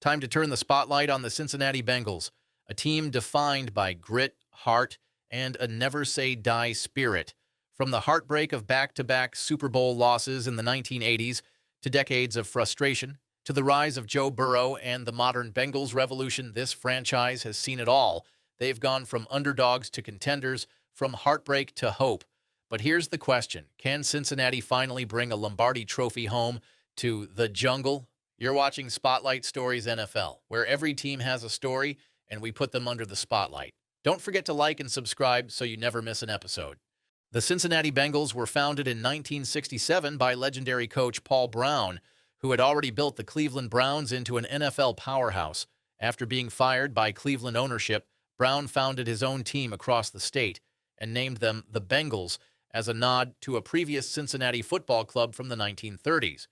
Time to turn the spotlight on the Cincinnati Bengals, a team defined by grit, heart, and a never-say-die spirit. From the heartbreak of back-to-back Super Bowl losses in the 1980s to decades of frustration, to the rise of Joe Burrow and the modern Bengals revolution, this franchise has seen it all. They've gone from underdogs to contenders, from heartbreak to hope. But here's the question. Can Cincinnati finally bring a Lombardi Trophy home to the jungle? You're watching Spotlight Stories NFL, where every team has a story, and we put them under the spotlight. Don't forget to like and subscribe so you never miss an episode. The Cincinnati Bengals were founded in 1967 by legendary coach Paul Brown, who had already built the Cleveland Browns into an NFL powerhouse. After being fired by Cleveland ownership, Brown founded his own team across the state and named them the Bengals as a nod to a previous Cincinnati football club from the 1930s.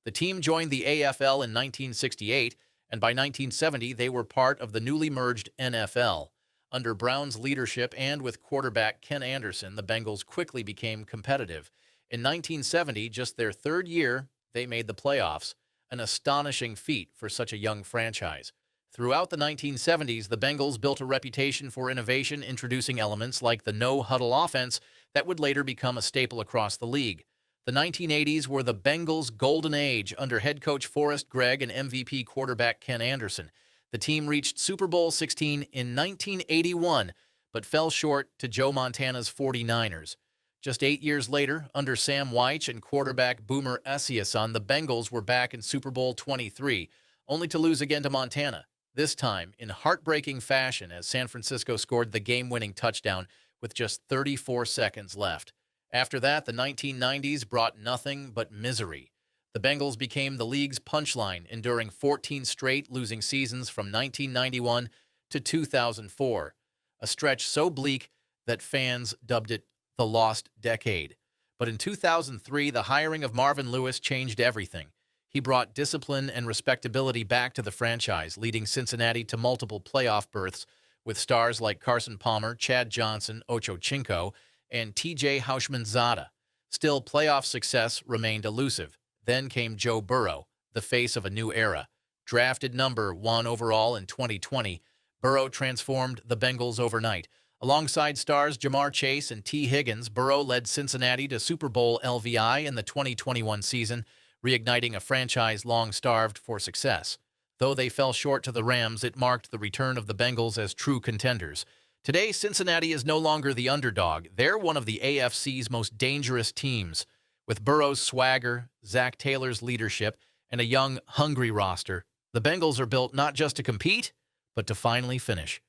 The team joined the AFL in 1968, and by 1970 they were part of the newly merged NFL. Under Brown's leadership and with quarterback Ken Anderson, the Bengals quickly became competitive. In 1970, just their third year, they made the playoffs, an astonishing feat for such a young franchise. Throughout the 1970s, the Bengals built a reputation for innovation, introducing elements like the no-huddle offense that would later become a staple across the league. The 1980s were the Bengals' golden age under head coach Forrest Gregg and MVP quarterback Ken Anderson. The team reached Super Bowl XVII in 1981, but fell short to Joe Montana's 49ers. Just 8 years later, under Sam Wyche and quarterback Boomer Esiason, the Bengals were back in Super Bowl XXIII, only to lose again to Montana, this time in heartbreaking fashion as San Francisco scored the game-winning touchdown with just 34 seconds left. After that, the 1990s brought nothing but misery. The Bengals became the league's punchline, enduring 14 straight losing seasons from 1991 to 2004, a stretch so bleak that fans dubbed it the lost decade. But in 2003, the hiring of Marvin Lewis changed everything. He brought discipline and respectability back to the franchise, leading Cincinnati to multiple playoff berths with stars like Carson Palmer, Chad Johnson, Ocho Cinco, and T.J. Houshmandzadeh. Still, playoff success remained elusive. Then came Joe Burrow, the face of a new era. Drafted number 1 overall in 2020, Burrow transformed the Bengals overnight. Alongside stars Jamar Chase and T. Higgins, Burrow led Cincinnati to Super Bowl LVI in the 2021 season, reigniting a franchise long starved for success. Though they fell short to the Rams, it marked the return of the Bengals as true contenders. Today, Cincinnati is no longer the underdog. They're one of the AFC's most dangerous teams. With Burrow's swagger, Zach Taylor's leadership, and a young, hungry roster, the Bengals are built not just to compete, but to finally finish.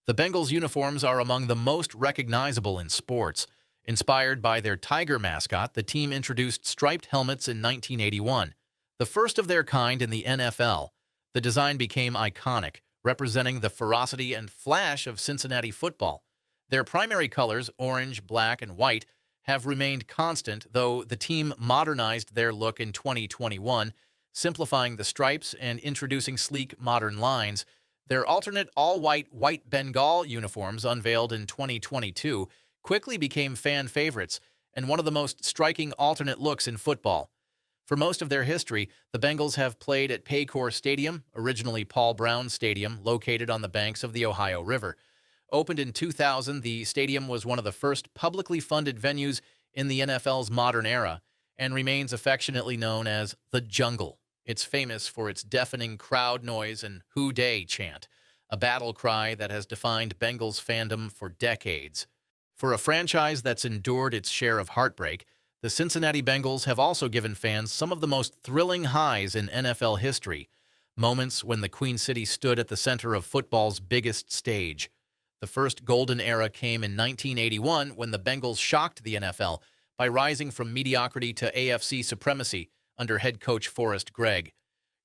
The Bengals' uniforms are among the most recognizable in sports. Inspired by their tiger mascot, the team introduced striped helmets in 1981, the first of their kind in the NFL. The design became iconic, representing the ferocity and flash of Cincinnati football. Their primary colors, orange, black, and white, have remained constant, though the team modernized their look in 2021, simplifying the stripes and introducing sleek, modern lines. Their alternate all-white white Bengal uniforms, unveiled in 2022, quickly became fan favorites and one of the most striking alternate looks in football. For most of their history, the Bengals have played at Paycor Stadium, originally Paul Brown Stadium, located on the banks of the Ohio River. Opened in 2000, the stadium was one of the first publicly funded venues in the NFL's modern era and remains affectionately known as the Jungle. It's famous for its deafening crowd noise and "Who Dey" chant, a battle cry that has defined Bengals fandom for decades. For a franchise that's endured its share of heartbreak, the Cincinnati Bengals have also given fans some of the most thrilling highs in NFL history, moments when the Queen City stood at the center of football's biggest stage. The first golden era came in 1981 when the Bengals shocked the NFL by rising from mediocrity to AFC supremacy under head coach Forrest Gregg.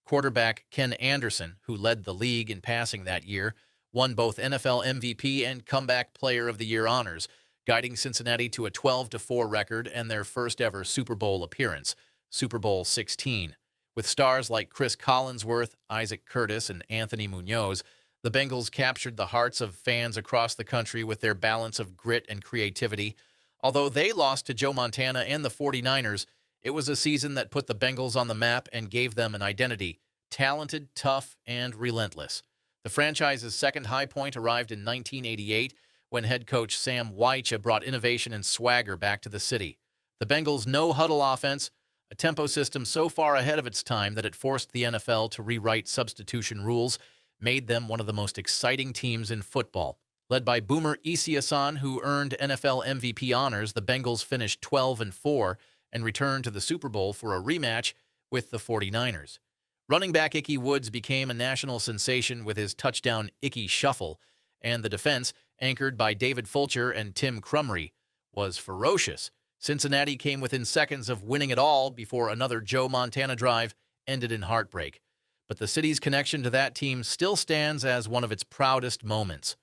Quarterback Ken Anderson, who led the league in passing that year, won both NFL MVP and Comeback Player of the Year honors, guiding Cincinnati to a 12-4 record and their first-ever Super Bowl appearance, Super Bowl XVI. With stars like Chris Collinsworth, Isaac Curtis, and Anthony Munoz, the Bengals captured the hearts of fans across the country with their balance of grit and creativity. Although they lost to Joe Montana and the 49ers, it was a season that put the Bengals on the map and gave them an identity. talented, tough, and relentless. The franchise's second high point arrived in 1988 when head coach Sam Wyche brought innovation and swagger back to the city. The Bengals' no-huddle offense, a tempo system so far ahead of its time that it forced the NFL to rewrite substitution rules, made them one of the most exciting teams in football. Led by Boomer Esiason, who earned NFL MVP honors, the Bengals finished 12-4 and returned to the Super Bowl for a rematch with the 49ers. Running back Ickey Woods became a national sensation with his touchdown Ickey Shuffle, and the defense, anchored by David Fulcher and Tim Crumry, was ferocious. Cincinnati came within seconds of winning it all before another Joe Montana drive ended in heartbreak. But the city's connection to that team still stands as one of its proudest moments.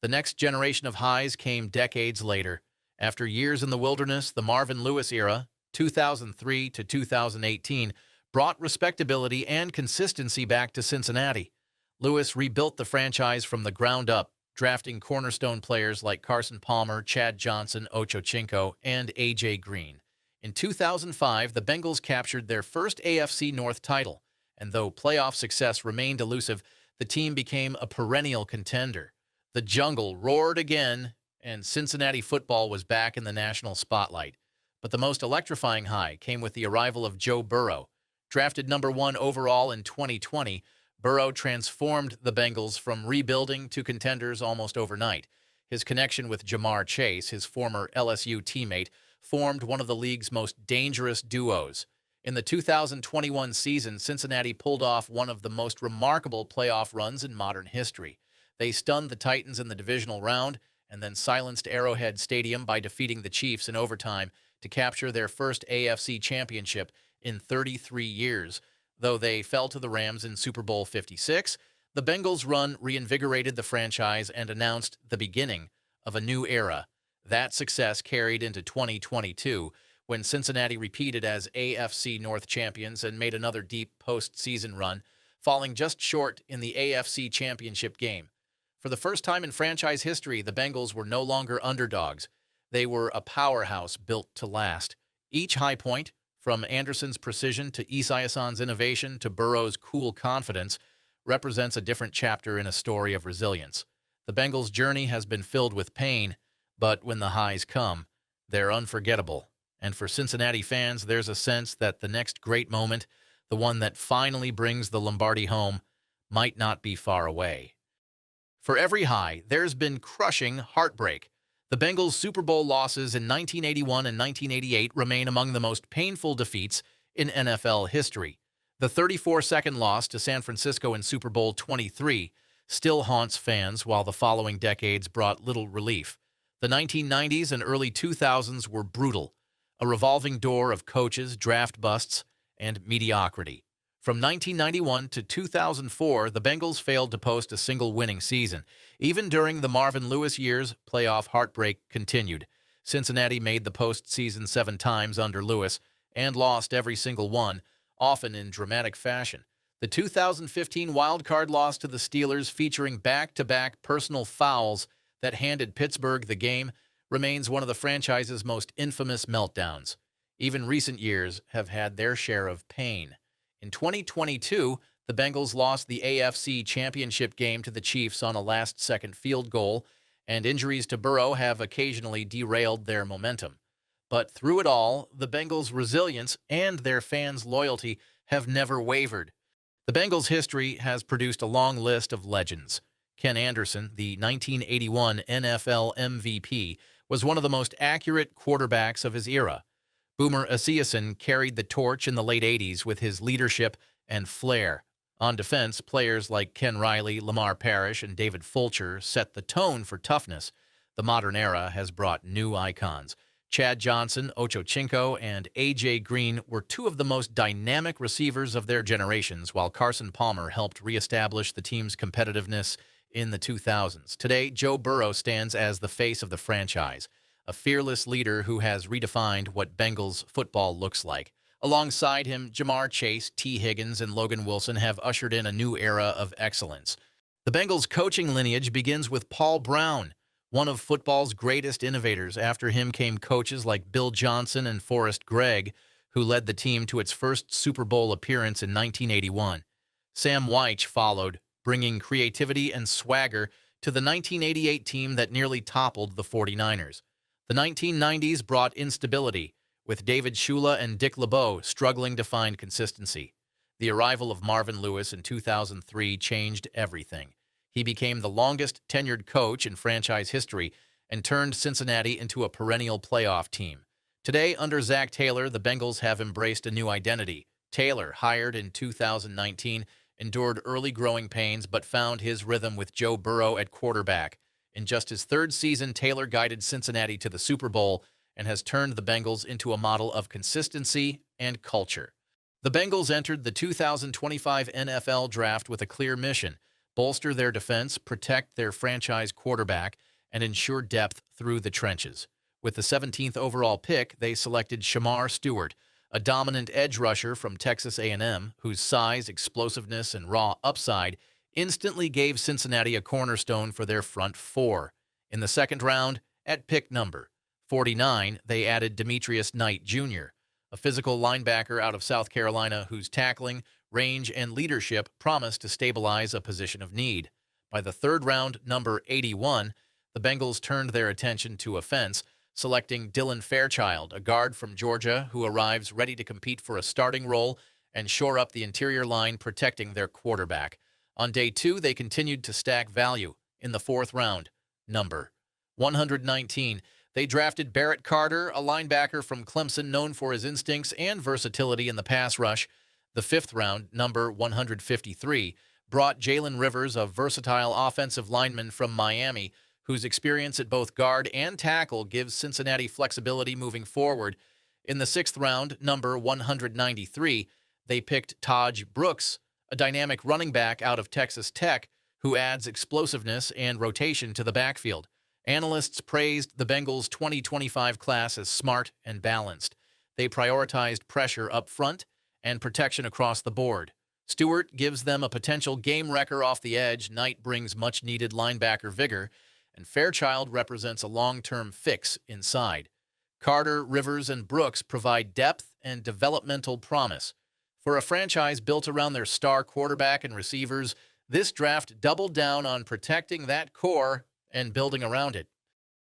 The next generation of highs came decades later. After years in the wilderness, the Marvin Lewis era, 2003 to 2018, brought respectability and consistency back to Cincinnati. Lewis rebuilt the franchise from the ground up, drafting cornerstone players like Carson Palmer, Chad Johnson, Ocho Cinco, and A.J. Green. In 2005, the Bengals captured their first AFC North title, and though playoff success remained elusive, the team became a perennial contender. The jungle roared again, and Cincinnati football was back in the national spotlight. But the most electrifying high came with the arrival of Joe Burrow. Drafted number 1 overall in 2020, Burrow transformed the Bengals from rebuilding to contenders almost overnight. His connection with Jamar Chase, his former LSU teammate, formed one of the league's most dangerous duos. In the 2021 season, Cincinnati pulled off one of the most remarkable playoff runs in modern history. They stunned the Titans in the divisional round and then silenced Arrowhead Stadium by defeating the Chiefs in overtime to capture their first AFC championship in 33 years. Though they fell to the Rams in Super Bowl 56, the Bengals' run reinvigorated the franchise and announced the beginning of a new era. That success carried into 2022, when Cincinnati repeated as AFC North champions and made another deep postseason run, falling just short in the AFC Championship game. For the first time in franchise history, the Bengals were no longer underdogs. They were a powerhouse built to last. Each high point, from Anderson's precision to Esiason's innovation to Burrow's cool confidence, represents a different chapter in a story of resilience. The Bengals' journey has been filled with pain, but when the highs come, they're unforgettable. And for Cincinnati fans, there's a sense that the next great moment, the one that finally brings the Lombardi home, might not be far away. For every high, there's been crushing heartbreak. The Bengals' Super Bowl losses in 1981 and 1988 remain among the most painful defeats in NFL history. The 34-second loss to San Francisco in Super Bowl 23 still haunts fans, while the following decades brought little relief. The 1990s and early 2000s were brutal, a revolving door of coaches, draft busts, and mediocrity. From 1991 to 2004, the Bengals failed to post a single winning season. Even during the Marvin Lewis years, playoff heartbreak continued. Cincinnati made the postseason 7 times under Lewis and lost every single one, often in dramatic fashion. The 2015 wildcard loss to the Steelers, featuring back-to-back personal fouls that handed Pittsburgh the game, remains one of the franchise's most infamous meltdowns. Even recent years have had their share of pain. In 2022, the Bengals lost the AFC Championship game to the Chiefs on a last-second field goal, and injuries to Burrow have occasionally derailed their momentum. But through it all, the Bengals' resilience and their fans' loyalty have never wavered. The Bengals' history has produced a long list of legends. Ken Anderson, the 1981 NFL MVP, was one of the most accurate quarterbacks of his era. Boomer Esiason carried the torch in the late 80s with his leadership and flair. On defense, players like Ken Riley, Lamar Parrish, and David Fulcher set the tone for toughness. The modern era has brought new icons. Chad Johnson, Ocho Cinco, and A.J. Green were two of the most dynamic receivers of their generations, while Carson Palmer helped reestablish the team's competitiveness in the 2000s. Today, Joe Burrow stands as the face of the franchise, a fearless leader who has redefined what Bengals football looks like. Alongside him, Jamar Chase, T. Higgins, and Logan Wilson have ushered in a new era of excellence. The Bengals' coaching lineage begins with Paul Brown, one of football's greatest innovators. After him came coaches like Bill Johnson and Forrest Gregg, who led the team to its first Super Bowl appearance in 1981. Sam Wyche followed, bringing creativity and swagger to the 1988 team that nearly toppled the 49ers. The 1990s brought instability, with David Shula and Dick LeBeau struggling to find consistency. The arrival of Marvin Lewis in 2003 changed everything. He became the longest-tenured coach in franchise history and turned Cincinnati into a perennial playoff team. Today, under Zach Taylor, the Bengals have embraced a new identity. Taylor, hired in 2019, endured early growing pains but found his rhythm with Joe Burrow at quarterback. In just his third season, Taylor guided Cincinnati to the Super Bowl and has turned the Bengals into a model of consistency and culture. The Bengals entered the 2025 NFL Draft with a clear mission: bolster their defense, protect their franchise quarterback, and ensure depth through the trenches. With the 17th overall pick, they selected Shamar Stewart, a dominant edge rusher from Texas A&M, whose size, explosiveness, and raw upside instantly gave Cincinnati a cornerstone for their front four. In the second round, at pick number 49, they added Demetrius Knight Jr., a physical linebacker out of South Carolina whose tackling, range, and leadership promised to stabilize a position of need. By the third round, number 81, the Bengals turned their attention to offense, selecting Dylan Fairchild, a guard from Georgia who arrives ready to compete for a starting role and shore up the interior line protecting their quarterback. On day two, they continued to stack value. In the fourth round, number 119, they drafted Barrett Carter, a linebacker from Clemson known for his instincts and versatility in the pass rush. The fifth round, number 153, brought Jalen Rivers, a versatile offensive lineman from Miami, whose experience at both guard and tackle gives Cincinnati flexibility moving forward. In the sixth round, number 193, they picked Taj Brooks, a dynamic running back out of Texas Tech, who adds explosiveness and rotation to the backfield. Analysts praised the Bengals' 2025 class as smart and balanced. They prioritized pressure up front and protection across the board. Stewart gives them a potential game wrecker off the edge, Knight brings much-needed linebacker vigor, and Fairchild represents a long-term fix inside. Carter, Rivers, and Brooks provide depth and developmental promise. For a franchise built around their star quarterback and receivers, this draft doubled down on protecting that core and building around it.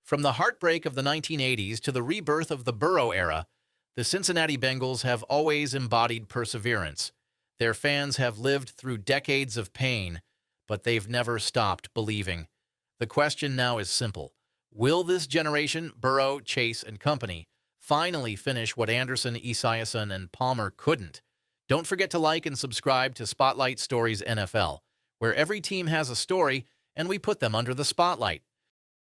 From the heartbreak of the 1980s to the rebirth of the Burrow era, the Cincinnati Bengals have always embodied perseverance. Their fans have lived through decades of pain, but they've never stopped believing. The question now is simple. Will this generation, Burrow, Chase, and company, finally finish what Anderson, Esiason, and Palmer couldn't? Don't forget to like and subscribe to Spotlight Stories NFL, where every team has a story and we put them under the spotlight.